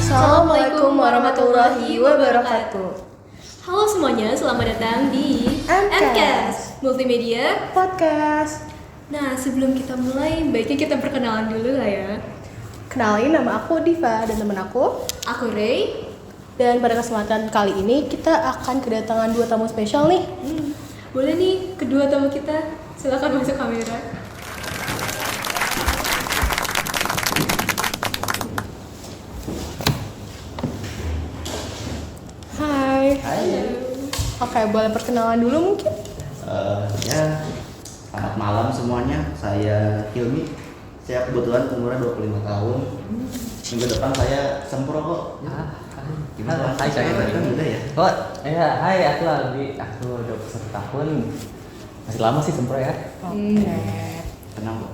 Assalamualaikum warahmatullahi wabarakatuh. Halo semuanya, selamat datang di MCast Multimedia Podcast. Nah, sebelum kita mulai, baiknya kita perkenalan dulu lah ya. Kenalin, nama aku Diva dan teman aku. Aku Ray. Dan pada kesempatan kali ini kita akan kedatangan dua tamu spesial nih. Boleh nih, kedua tamu kita, silakan masuk kamera. Hai. Oke, boleh perkenalan dulu mungkin? Ya, selamat malam semuanya. Saya Hilmi. Saya kebetulan umurnya 25 tahun. Minggu depan saya sempro kok. Gimana? Hai, saya kan udah ya. Oh, iya, hai, aku Aldi. Aku 21 tahun. Masih lama sih sempro ya. Oke. Tenang kok.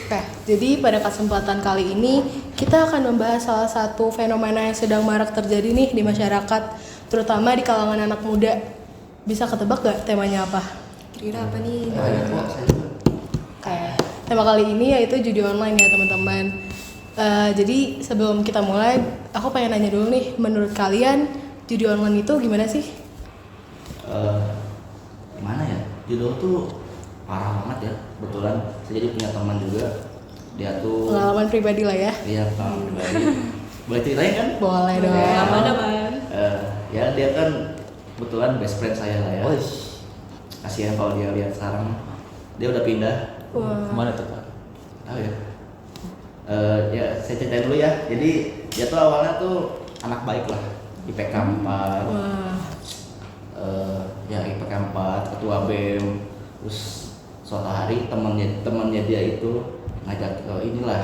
Oke, jadi pada kesempatan kali ini kita akan membahas salah satu fenomena yang sedang marak terjadi nih di masyarakat, terutama di kalangan anak muda. Bisa ketebak gak temanya apa? Kira apa nih? Kok saya juga. Oke, tema kali ini yaitu judi online ya teman-teman. Jadi sebelum kita mulai, aku pengen nanya dulu nih, menurut kalian judi online itu gimana sih? Gimana ya? Judul tuh parah banget ya. Kebetulan saya jadi punya teman juga. Dia tuh Pengalaman pribadi lah ya. Iya, pengalaman pribadi. Boleh ceritain kan? Boleh dong. Aman-aman. Ya dia kan kebetulan best friend saya lah ya. Oh, Kasihan kalau dia lihat sekarang. Dia udah pindah. Wah. kemana tuh Pak? Tahu ya? Ya saya ceritain dulu ya. Jadi dia tuh awalnya tuh anak baik lah. IPK 4. Wah. Ya IPK 4, ketua BEM. Terus suatu hari temannya dia itu ngajak ke inilah.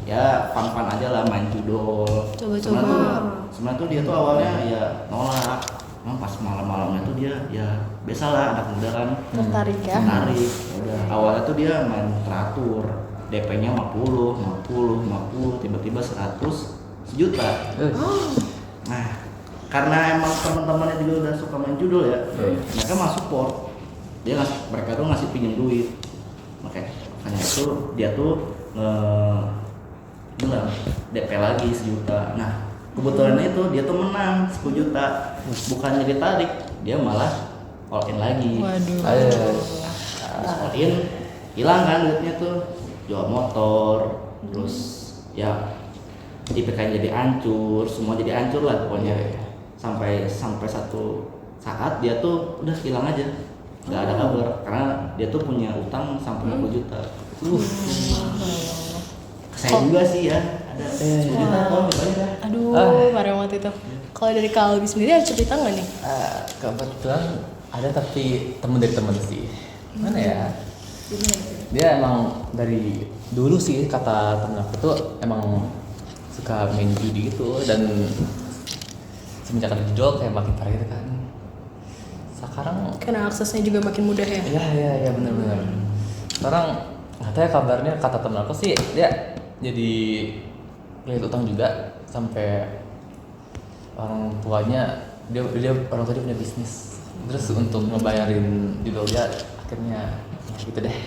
Ya fun aja lah, main judo. Coba-coba. Sebenarnya tuh dia tuh awalnya ya nolak. Emang pas malam-malamnya tuh dia ya biasalah anak muda kan. Tertarik ya? Menarik. Udah. Awalnya tuh dia main teratur. DP-nya 50, tiba-tiba 100, sejuta. Nah, karena emang teman-temannya juga udah suka main judo ya, mereka masuk support. Mereka tuh ngasih pinjam duit. Makanya itu dia tuh bilang DP lagi 1 juta. Nah, kebetulan itu dia tuh menang 10 juta. Bukannya ditarik, dia malah all in lagi. Waduh. Terus all in, hilang kan duitnya tuh. Jual motor, terus ya IPK jadi hancur, semua jadi hancur lah pokoknya. Sampai satu saat dia tuh udah hilang aja, nggak ada kabar karena dia tuh punya utang sampai 50 juta. Saya juga sih ya, ada 10 juta kok banyak. Aduh, parah banget itu. Kalau dari Kalbi sendiri ada cerita nggak nih? Kebetulan ada tapi temen dari temen sih. Mana ya? Dia emang dari dulu sih kata temen aku tuh emang suka main judi gitu, dan semenjak ada judul kayak makin parah gitu kan. Sekarang Karena aksesnya juga makin mudah ya. Iya benar. Sekarang katanya kabarnya kata temen aku sih dia jadi lihat utang juga sampai orang tuanya dia orang tuanya punya bisnis, terus untuk ngebayarin judul dia akhirnya ya gitu deh.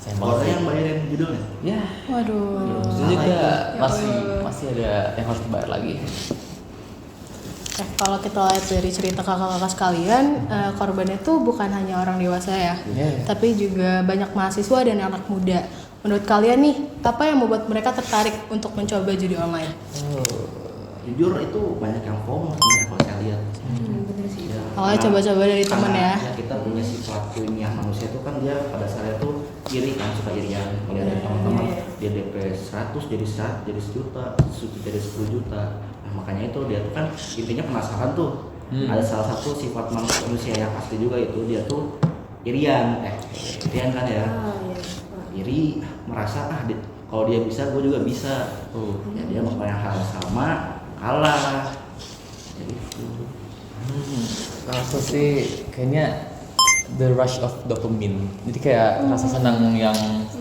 Saya Orang yang bayarin judulnya. ya Waduh. itu juga masih ada yang harus dibayar lagi. Kalau kita lihat dari cerita kakak-kakak sekalian, korbannya tuh bukan hanya orang dewasa ya, Iya. tapi juga banyak mahasiswa dan anak muda. Menurut kalian nih, apa yang membuat mereka tertarik untuk mencoba judi online? Jujur itu banyak yang FOMO sebenarnya kalau saya lihat. Bener sih. Ya, Awalnya coba-coba dari temen karena ya. Kita punya sifat ilmiah manusia itu kan dia pada saat itu iri kan, suka irian melihat teman-teman dia DP 100 jadi 100 juta, jadi 10 juta. Nah, makanya itu dia tuh kan intinya penasaran tuh. Ada salah satu sifat manusia yang pasti juga itu dia tuh irian kan ya. Iri, merasa kalau dia bisa gue juga bisa. Ya dia melakukan hal sama, kalah. Jadi itu. Rasa sih kayaknya the rush of dopamine. Jadi kayak rasa senang yang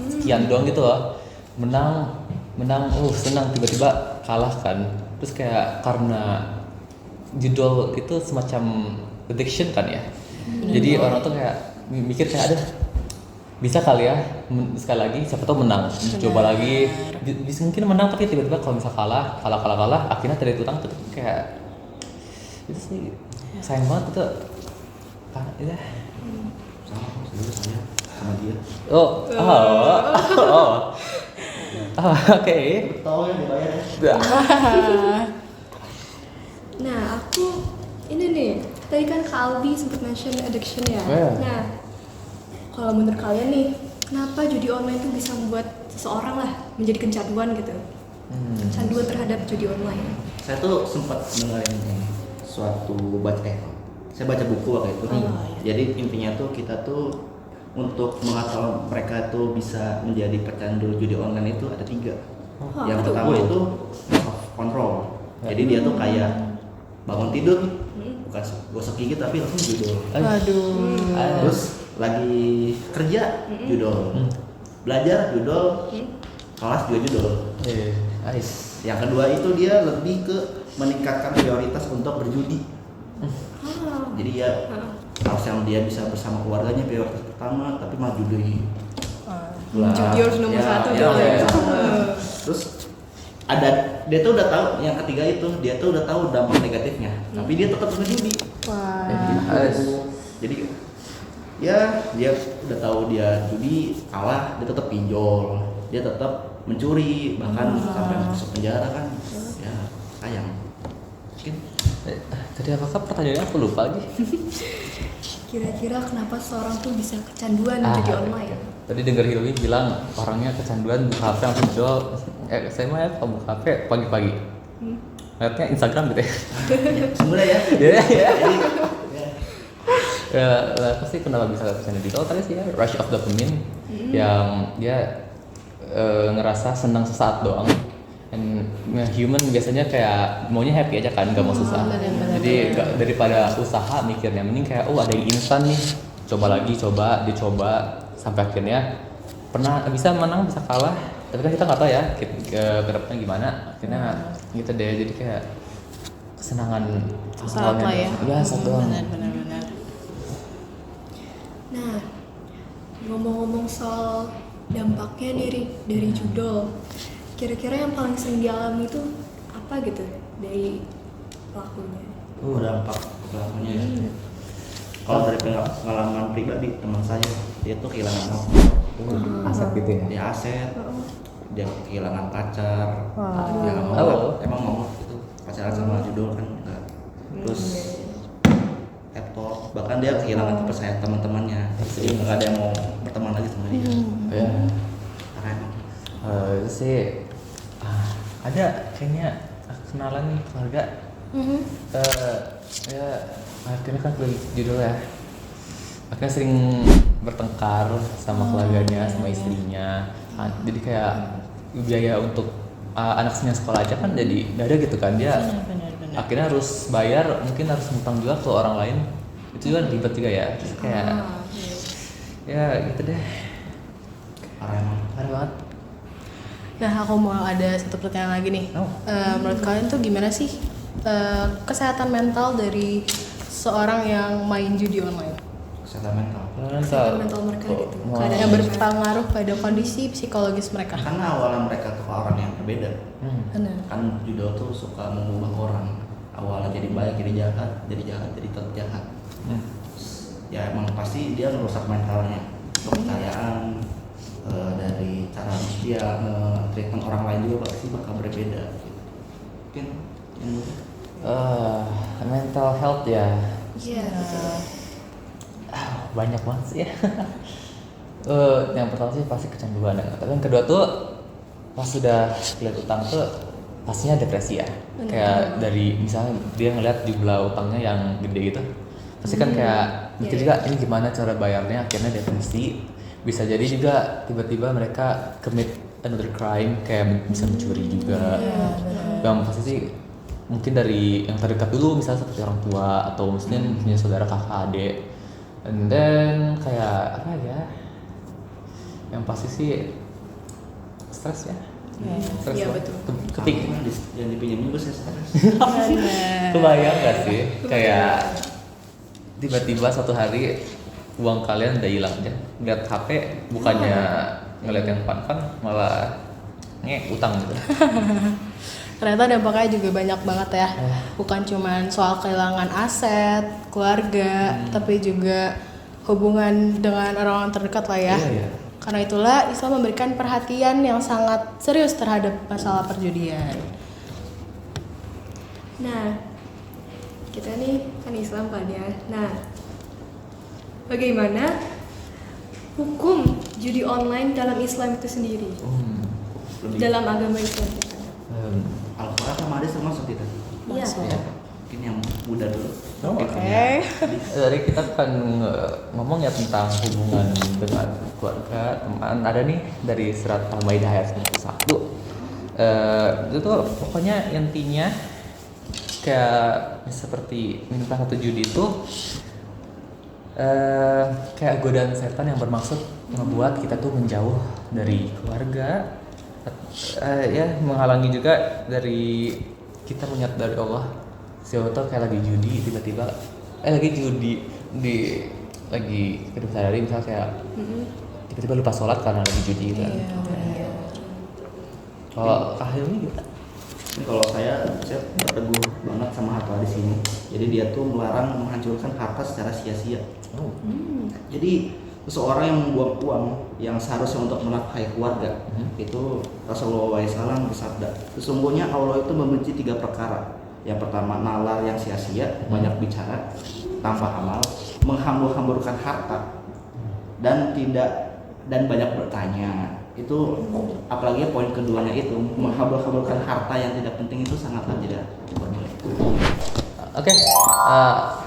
sekian doang gitu loh. Menang, senang, tiba-tiba kalah kan. Terus kayak karena judul itu semacam addiction kan ya. Jadi orang tuh kayak mikir kayak ada bisa kali ya sekali lagi siapa tahu menang, coba lagi bisa mungkin menang tapi tiba-tiba kalau misal kalah akhirnya dari utang tuh kayak itu sih sayang banget itu ya. Sama dia. Oke. Tahu ya dibayar ya. Nah, aku ini nih, tadi kan Kak Aldi sempat mention addiction ya. Yeah. Nah, kalau menurut kalian nih, kenapa judi online itu bisa membuat seseorang lah menjadi kecanduan gitu? Kecanduan terhadap judi online. Saya tuh sempat dengerin suatu saya baca buku waktu itu. Jadi intinya tuh kita tuh untuk mengatakan mereka tuh bisa menjadi pecandu judi online itu ada 3. Yang pertama itu control. Jadi dia tuh kayak bangun tidur bukan gosok gigi tapi langsung judul. Waduh. Terus lagi kerja judul. Belajar judul. Kelas juga judul. Nice. Yang kedua itu dia lebih ke meningkatkan prioritas untuk berjudi. Jadi ya harus yang dia bisa bersama keluarganya prioritas pertama, tapi malah judi. Judi harus nomor 1 ya. dong. Terus dia tuh udah tahu yang ketiga itu dia tuh udah tahu dampak negatifnya, tapi dia tetap berjudi. Wah. Jadi ya dia udah tahu dia judi kalah, dia tetap pinjol, dia tetap mencuri bahkan sampai masuk penjara kan. Ya sayang. Mungkin Tadi apakah pertanyaannya aku lupa lagi? Kira-kira kenapa seorang tuh bisa kecanduan judi online? Tadi denger Hilmi bilang orangnya kecanduan buka HP langsung jual. Saya mah ya kalau buka HP pagi-pagi. Lihatnya Instagram gitu ya. sebenarnya ya. Iya. Jadi Ya, pasti kenapa bisa kecanduan itu? Tadi sih ya rush of dopamine yang dia ngerasa senang sesaat doang. And human biasanya kayak maunya happy aja kan, gak mau susah. Jadi daripada usaha mikirnya mending kayak ada yang instan nih, coba dicoba sampai akhirnya pernah bisa menang bisa kalah, tapi kan kita nggak tahu ya ke depannya gimana. Akhirnya gitu deh, jadi kayak kesenangan Saat lah ya. Ya saat doang. Benar. Nah, ngomong-ngomong soal dampaknya dari judul, kira-kira yang paling sering dialami itu apa gitu dari pelakunya? dampak pelakunya ya. Kalau dari pengalaman pribadi teman saya dia tuh kehilangan Aset gitu ya. dia aset, dia kehilangan pacar, dia nggak mau Oh. emang mau itu pacaran sama judul kan enggak. Terus laptop, bahkan dia kehilangan kepercayaan teman-temannya, jadi nggak ada yang mau berteman lagi sama dia. Ya. Karena emang Itu sih ada kayaknya kenalan nih keluarga. Ya akhirnya kan judul ya. Akhirnya sering bertengkar sama keluarganya, sama istrinya. Jadi kayak biaya untuk anaknya sekolah aja kan jadi nggak ada gitu kan, dia Benar. akhirnya harus bayar, mungkin harus ngutang juga ke orang lain. Itu juga ribet juga ya. Terus kayak ya gitu deh. Parah banget. Nah, aku mau ada satu pertanyaan lagi nih. Menurut kalian tuh gimana sih kesehatan mental dari seorang yang main judi online? kesehatan mental. Kesehatan mental mereka gitu. Kadang yang berpengaruh pada kondisi psikologis mereka. Karena awalnya mereka tuh orang yang berbeda. Benar. Kan judul tuh suka mengubah orang. Awalnya jadi baik, jadi jahat, jadi tetap jahat. Ya emang pasti dia merusak mentalnya, kepercayaan, dari cara dia treatment orang lain juga pasti bakal berbeda. Mungkin Mental health ya. Iya, betul. Banyak banget sih ya. Yang pertama sih pasti kecanduan ya. Tapi yang kedua tuh pas sudah lihat utang tuh pastinya depresi ya. Kayak dari misalnya dia ngeliat jumlah utangnya yang gede gitu, pasti kan kayak mikir juga ini gimana cara bayarnya, akhirnya depresi. Bisa jadi juga tiba-tiba mereka commit another crime, kayak bisa mencuri juga. Yang pasti sih mungkin dari yang terdekat dulu, misalnya seperti orang tua atau mungkin punya saudara, kakak, adik. And then kayak apa ya? Yang pasti sih stres ya. Stres Iya, lah. betul. Ketik. yang dipinjam juga saya stres. Kebayang gak sih? Kayak tiba-tiba suatu hari uang kalian udah hilang aja. Lihat HP bukannya ngeliat yang fun malah utang gitu. Ternyata dampaknya juga banyak banget ya. Bukan cuman soal kehilangan aset, keluarga, tapi juga hubungan dengan orang-orang terdekat lah ya. Iya. Karena itulah Islam memberikan perhatian yang sangat serius terhadap masalah perjudian. Nah, kita nih kan Islam kan ya. Nah, bagaimana hukum judi online dalam Islam itu sendiri? Lebih Dalam agama Islam kita. Al-Quran sama hadis termasuk kita. Iya. Ya. Mungkin yang muda dulu. Oke. Dari kita kan ngomong ya tentang hubungan dengan keluarga, teman. Ada nih dari surat Al-Maidah ayat 1. Itu tuh pokoknya intinya kayak seperti minta satu judi itu kayak godaan setan yang bermaksud membuat kita tuh menjauh dari keluarga, ya menghalangi juga dari kita mengingat dari Allah. Siapa tau kayak lagi judi tiba-tiba lagi judi lagi kedua sadari misalnya kayak tiba-tiba lupa sholat karena lagi judi gitu kan. Kalau Kak Hilmi gimana? Ini kalau saya berteguh banget sama harta di sini. Jadi dia tuh melarang menghancurkan harta secara sia-sia. Jadi seseorang yang membuang uang yang seharusnya untuk menafkahi keluarga, itu Rasulullah SAW bersabda, sesungguhnya Allah itu membenci 3 perkara. Yang pertama, nalar yang sia-sia, banyak bicara tanpa amal, menghambur-hamburkan harta, dan banyak bertanya. Itu apalagi poin keduanya itu menghambur-hamburkan harta yang tidak penting itu sangatlah tidak boleh. Oke,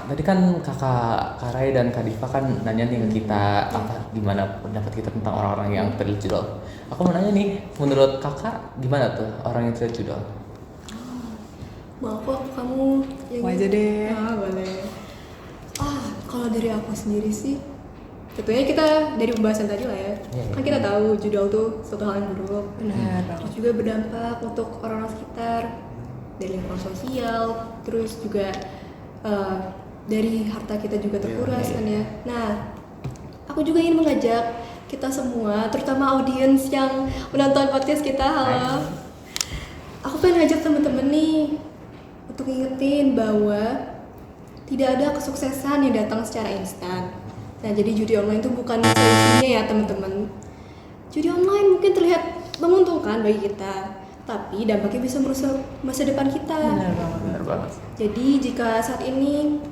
tadi kan kakak Karai dan Kak Diva kan nanya nih ke kita gimana pendapat kita tentang orang-orang yang terlilit judol. Aku mau nanya nih, menurut kakak gimana tuh orang yang terlilit judol? Mau aku kamu yang Mau aja deh. Boleh. Kalau dari aku sendiri sih, tentunya kita dari pembahasan tadi lah ya. Kan kita tahu judul tuh suatu hal yang buruk. Benar. Terus juga berdampak untuk orang-orang sekitar, dari lingkungan sosial, terus juga dari harta kita juga terkuras kan ya. Nah, aku juga ingin mengajak kita semua, terutama audiens yang menonton podcast kita, halo. Aku pengen ngajak temen-temen nih untuk ngingetin bahwa tidak ada kesuksesan yang datang secara instan. Nah, jadi judi online itu bukan solusinya ya teman-teman. Judi online mungkin terlihat menguntungkan bagi kita, tapi dampaknya bisa merusak masa depan kita. Benar banget. Jadi jika saat ini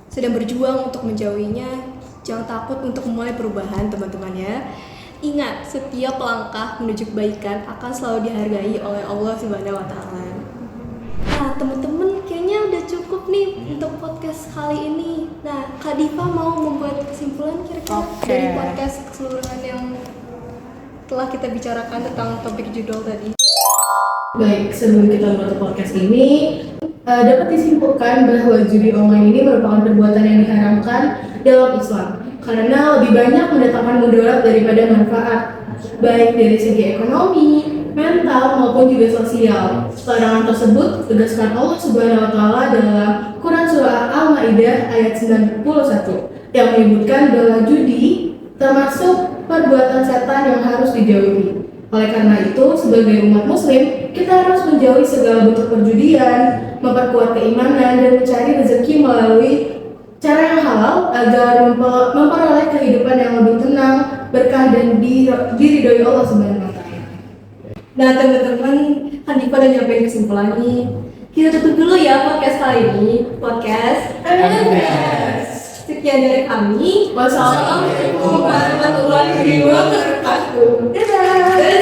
sedang berjuang untuk menjauhinya, jangan takut untuk memulai perubahan teman-teman ya. Ingat, setiap langkah menuju kebaikan akan selalu dihargai oleh Allah Subhanahu wa Ta'ala. Nah, teman-teman kayaknya udah cukup nih untuk podcast kali ini. Nah, Kak Diva mau membuat kesimpulan kira-kira dari podcast keseluruhan yang telah kita bicarakan tentang topik judul tadi. Baik, sebelum kita menutup podcast ini, dapat disimpulkan bahwa judi online ini merupakan perbuatan yang diharamkan dalam Islam karena lebih banyak mendatangkan mudarat daripada manfaat, baik dari segi ekonomi, mental maupun juga sosial. Larangan tersebut ditegaskan Allah Subhanahu wa Ta'ala dalam Quran Surah Al-Maidah ayat 91 yang menyebutkan bahwa judi termasuk perbuatan setan yang harus dijauhi. Oleh karena itu, sebagai umat muslim, kita harus menjauhi segala bentuk perjudian, memperkuat keimanan, dan mencari rezeki melalui cara yang halal agar memperoleh kehidupan yang lebih tenang, berkah, dan diridhoi Allah Subhanahu wa Ta'ala. Nah, teman-teman, kan Diva udah nyampein kesimpulannya. Kita tutup dulu ya podcast kali ini. Podcast sekian dari kami. Wassalamualaikum warahmatullahi wabarakatuh. Dadah.